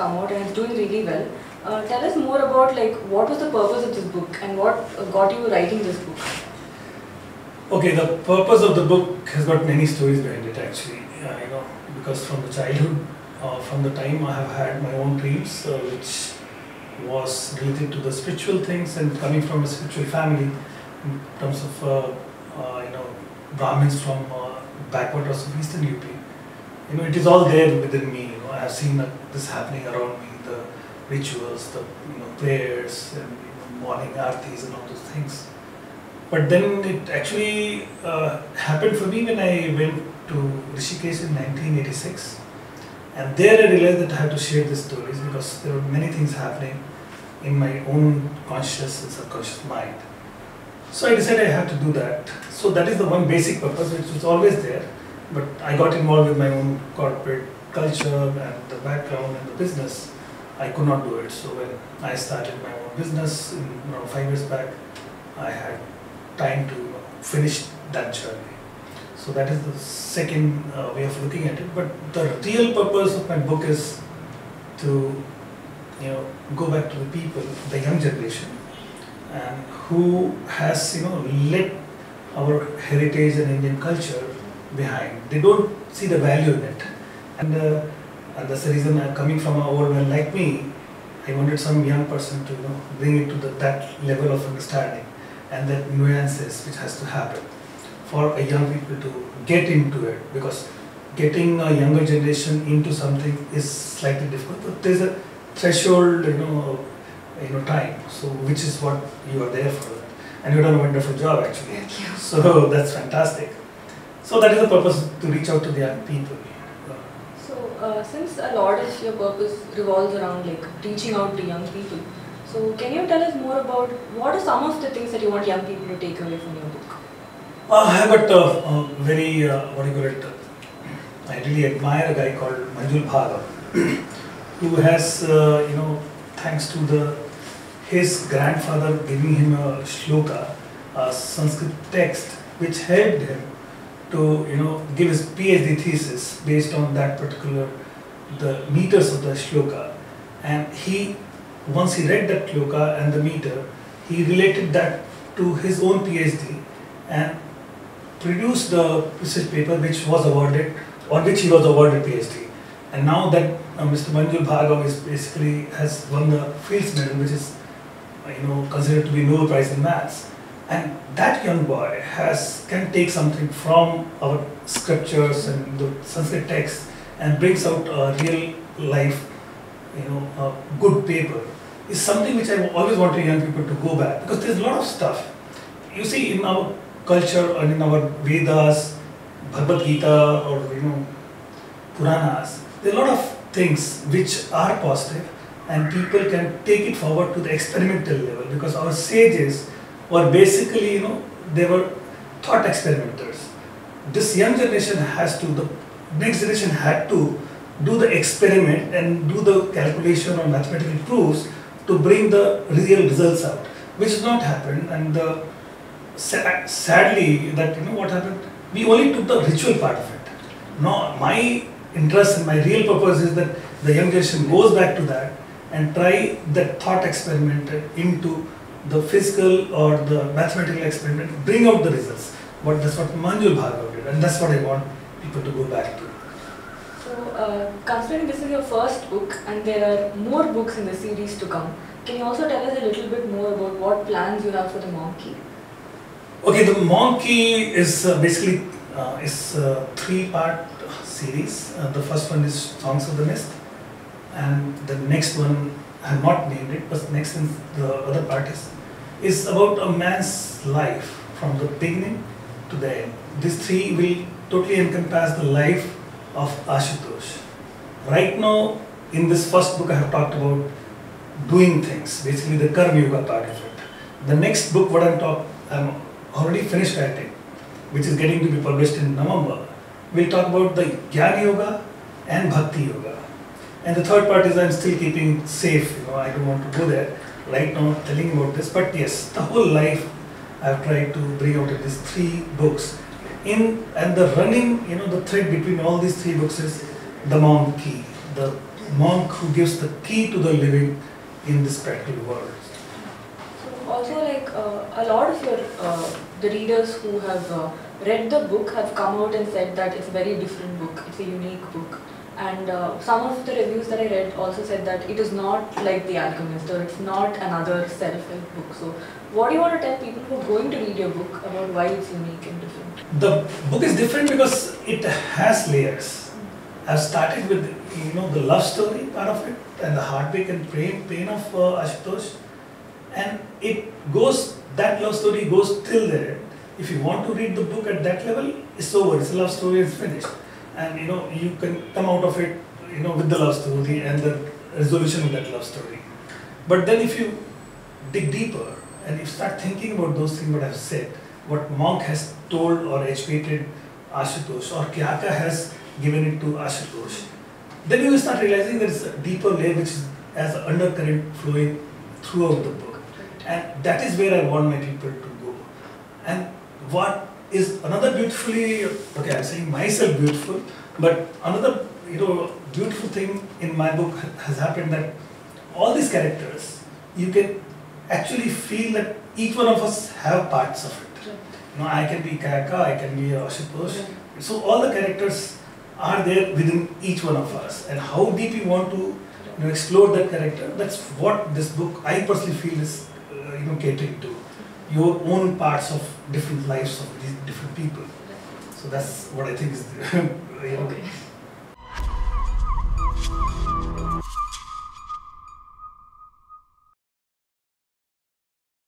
come out and it's doing really well. Tell us more about like what was the purpose of this book and what got you writing this book? Okay, the purpose of the book has got many stories behind it actually. Because from the childhood, from the time I have had my own dreams, which was related to the spiritual things and coming from a spiritual family in terms of Brahmins from backwaters of Eastern UP. It is all there within me. I have seen this happening around me, the rituals, the prayers, and morning aartis and all those things. But then it actually happened for me when I went to Rishikesh in 1986, and there I realized that I had to share these stories because there were many things happening in my own conscious and subconscious mind. So I decided I have to do that. So that is the one basic purpose which was always there, but I got involved with my own corporate culture and the background and the business. I could not do it. So when I started my own business 5 years back, I had time to finish that journey. So that is the second way of looking at it. But the real purpose of my book is to go back to the people, the young generation, and who has let our heritage and Indian culture behind. They don't see the value in it, and that's the reason I'm coming from an old man like me. I wanted some young person to bring it to that level of understanding and that nuances which has to happen for a young people to get into it, because getting a younger generation into something is slightly difficult, but there's a threshold time, so which is what you are there for, and you've done a wonderful job actually. Thank you. So that's fantastic. So that is the purpose, to reach out to the young people. So since a lot of your purpose revolves around like reaching out to young people, so can you tell us more about what are some of the things that you want young people to take away from your book? I have got a very, I really admire a guy called Manjul Bhargava, who has, thanks to his grandfather giving him a shloka, a Sanskrit text, which helped him to, give his PhD thesis based on that particular, the meters of the shloka. And once he read that shloka and the meter, he related that to his own PhD and produced the research paper which was awarded, on which he was awarded PhD. And now that Mr. Manjul Bhargava has won the Fields Medal, which is considered to be Nobel Prize in Maths. And that young boy can take something from our scriptures and the Sanskrit text and brings out a real life, a good paper, is something which I always wanted young people to go back, because there's a lot of stuff. You see, in our culture and in our Vedas, Bhagavad Gita, or Puranas, there are a lot of things which are positive, and people can take it forward to the experimental level, because our sages were basically, they were thought experimenters. This young generation the next generation had to do the experiment and do the calculation or mathematical proofs to bring the real results out, which has not happened. And sadly, that what happened, we only took the ritual part of it. No, my interest and my real purpose is that the young generation goes back to that and try that thought experiment into the physical or the mathematical experiment, bring out the results. But that's what Manjul Bhargava did, and that's what I want people to go back to. So, considering this is your first book and there are more books in the series to come, can you also tell us a little bit more about what plans you have for the Monkey? Okay, the Monkey is basically a 3-part series. The first one is Songs of the Mist, and the next one I have not named it, but next one, the other part is about a man's life from the beginning to the end. These 3 will totally encompass the life of Ashutosh. Right now, in this first book, I have talked about doing things, basically the Karma Yoga part of it. The next book, I'm already finished writing, which is getting to be published in November, we'll talk about the Jnana Yoga and Bhakti Yoga. And the third part is I'm still keeping safe, I don't want to go there right now telling about this, but yes, the whole life I've tried to bring out in these 3 books. And the running, the thread between all these 3 books is the Monkey, the monk who gives the key to the living in this practical world. So also like a lot of your the readers who have read the book have come out and said that it's a very different book, it's a unique book. And some of the reviews that I read also said that it is not like The Alchemist or it's not another self-help book. So what do you want to tell people who are going to read your book about why it's unique and different? The book is different because it has layers. I've started with the love story part of it and the heartbreak and pain of Ashutosh, and that love story goes till there. If you want to read the book at that level, it's over. It's a love story. It's finished, and you can come out of it with the love story and the resolution of that love story. But then if you dig deeper and you start thinking about those things what I've said, what Monk has told or educated Ashutosh, or Kyaka has given it to Ashutosh, then you will start realizing there is a deeper layer which is as an undercurrent flowing throughout the book. And that is where I want my people to go. And what is another beautifully, okay, I'm saying myself beautiful, but another beautiful thing in my book has happened that all these characters, you can actually feel that each one of us have parts of it. I can be Kyaka, I can be Ashutosh. So all the characters are there within each one of us, and how deep you want to explore that character, that's what this book I personally feel is catering to, your own parts of different lives of these different people. So that's what I think is Okay.